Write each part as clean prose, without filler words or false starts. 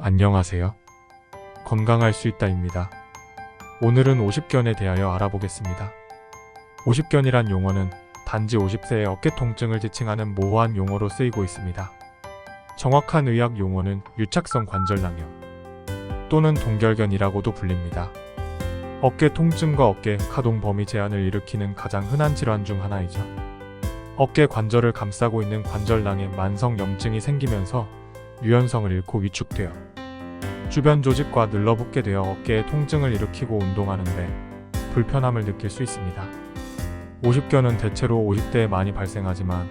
안녕하세요. 건강할 수 있다입니다. 오늘은 오십견에 대하여 알아보겠습니다. 오십견이란 용어는 단지 50세의 어깨 통증을 지칭하는 모호한 용어로 쓰이고 있습니다. 정확한 의학 용어는 유착성 관절낭염 또는 동결견이라고도 불립니다. 어깨 통증과 어깨 가동 범위 제한을 일으키는 가장 흔한 질환 중 하나이죠. 어깨 관절을 감싸고 있는 관절낭에 만성 염증이 생기면서 유연성을 잃고 위축되어 주변 조직과 늘러붙게 되어 어깨에 통증을 일으키고 운동하는데 불편함을 느낄 수 있습니다. 오십견은 대체로 50대에 많이 발생하지만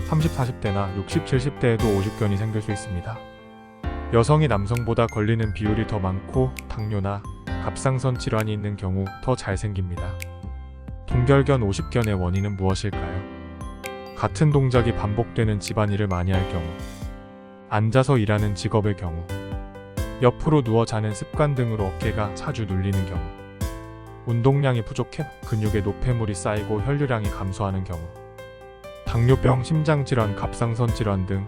30, 40대나 60, 70대에도 오십견이 생길 수 있습니다. 여성이 남성보다 걸리는 비율이 더 많고 당뇨나 갑상선 질환이 있는 경우 더 잘 생깁니다. 동결견 오십견의 원인은 무엇일까요? 같은 동작이 반복되는 집안일을 많이 할 경우, 앉아서 일하는 직업의 경우, 옆으로 누워 자는 습관 등으로 어깨가 자주 눌리는 경우, 운동량이 부족해 근육에 노폐물이 쌓이고 혈류량이 감소하는 경우, 당뇨병, 심장질환, 갑상선 질환 등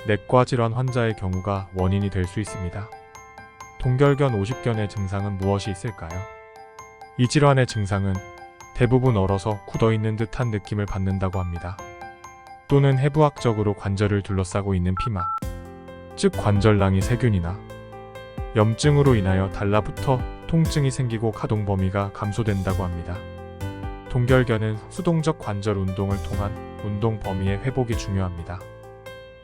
내과 질환 환자의 경우가 원인이 될 수 있습니다. 동결견 오십견의 증상은 무엇이 있을까요? 이 질환의 증상은 대부분 얼어서 굳어있는 듯한 느낌을 받는다고 합니다. 또는 해부학적으로 관절을 둘러싸고 있는 피막, 즉 관절낭이 세균이나 염증으로 인하여 달라붙어 통증이 생기고 가동 범위가 감소된다고 합니다. 동결견은 수동적 관절 운동을 통한 운동 범위의 회복이 중요합니다.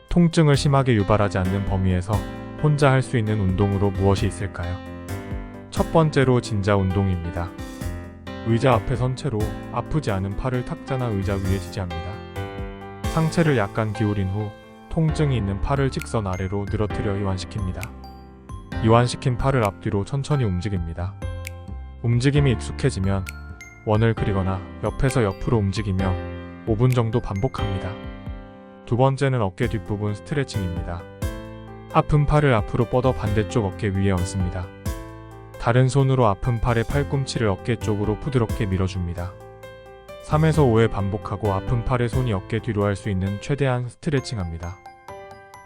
통증을 심하게 유발하지 않는 범위에서 혼자 할 수 있는 운동으로 무엇이 있을까요? 첫 번째로 진자 운동입니다. 의자 앞에 선 채로 아프지 않은 팔을 탁자나 의자 위에 지지합니다. 상체를 약간 기울인 후 통증이 있는 팔을 직선 아래로 늘어뜨려 이완시킵니다. 이완시킨 팔을 앞뒤로 천천히 움직입니다. 움직임이 익숙해지면 원을 그리거나 옆에서 옆으로 움직이며 5분 정도 반복합니다. 두 번째는 어깨 뒷부분 스트레칭입니다. 아픈 팔을 앞으로 뻗어 반대쪽 어깨 위에 얹습니다. 다른 손으로 아픈 팔의 팔꿈치를 어깨 쪽으로 부드럽게 밀어줍니다. 3에서 5회 반복하고 아픈 팔의 손이 어깨 뒤로 할 수 있는 최대한 스트레칭합니다.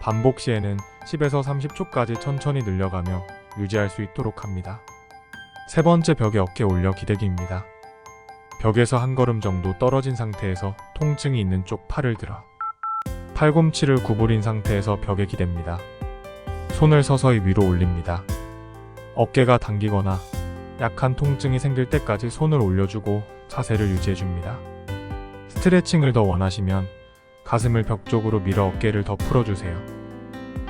반복 시에는 10에서 30초까지 천천히 늘려가며 유지할 수 있도록 합니다. 세 번째, 벽에 어깨 올려 기대기입니다. 벽에서 한 걸음 정도 떨어진 상태에서 통증이 있는 쪽 팔을 들어 팔꿈치를 구부린 상태에서 벽에 기댑니다. 손을 서서히 위로 올립니다. 어깨가 당기거나 약한 통증이 생길 때까지 손을 올려주고 자세를 유지해줍니다. 스트레칭을 더 원하시면 가슴을 벽 쪽으로 밀어 어깨를 더 풀어주세요.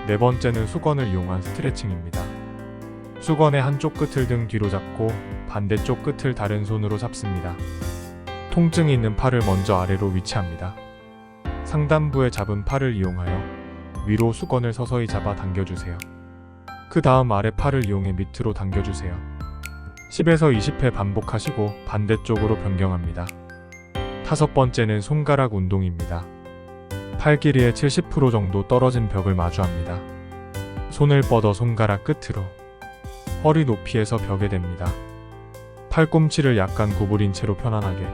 네 번째는 수건을 이용한 스트레칭입니다. 수건의 한쪽 끝을 등 뒤로 잡고 반대쪽 끝을 다른 손으로 잡습니다. 통증이 있는 팔을 먼저 아래로 위치합니다. 상단부에 잡은 팔을 이용하여 위로 수건을 서서히 잡아 당겨주세요. 그 다음 아래 팔을 이용해 밑으로 당겨주세요. 10에서 20회 반복하시고 반대쪽으로 변경합니다. 다섯 번째는 손가락 운동입니다. 팔 길이의 70% 정도 떨어진 벽을 마주합니다. 손을 뻗어 손가락 끝으로 허리 높이에서 벽에 댑니다. 팔꿈치를 약간 구부린 채로 편안하게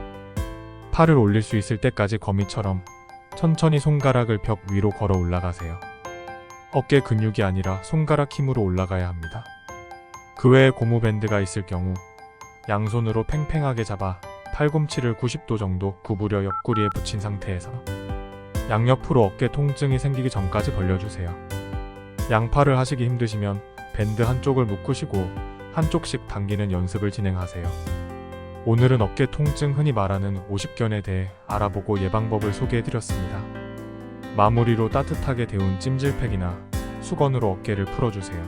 팔을 올릴 수 있을 때까지 거미처럼 천천히 손가락을 벽 위로 걸어 올라가세요. 어깨 근육이 아니라 손가락 힘으로 올라가야 합니다. 그 외에 고무밴드가 있을 경우 양손으로 팽팽하게 잡아 팔꿈치를 90도 정도 구부려 옆구리에 붙인 상태에서 양옆으로 어깨 통증이 생기기 전까지 벌려주세요. 양팔을 하시기 힘드시면 밴드 한쪽을 묶으시고 한쪽씩 당기는 연습을 진행하세요. 오늘은 어깨 통증, 흔히 말하는 오십견에 대해 알아보고 예방법을 소개해드렸습니다. 마무리로 따뜻하게 데운 찜질팩이나 수건으로 어깨를 풀어주세요.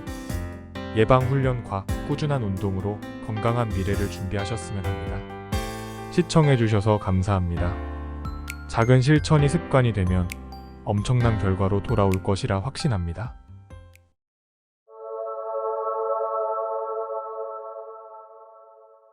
예방훈련과 꾸준한 운동으로 건강한 미래를 준비하셨으면 합니다. 시청해주셔서 감사합니다. 작은 실천이 습관이 되면 엄청난 결과로 돌아올 것이라 확신합니다.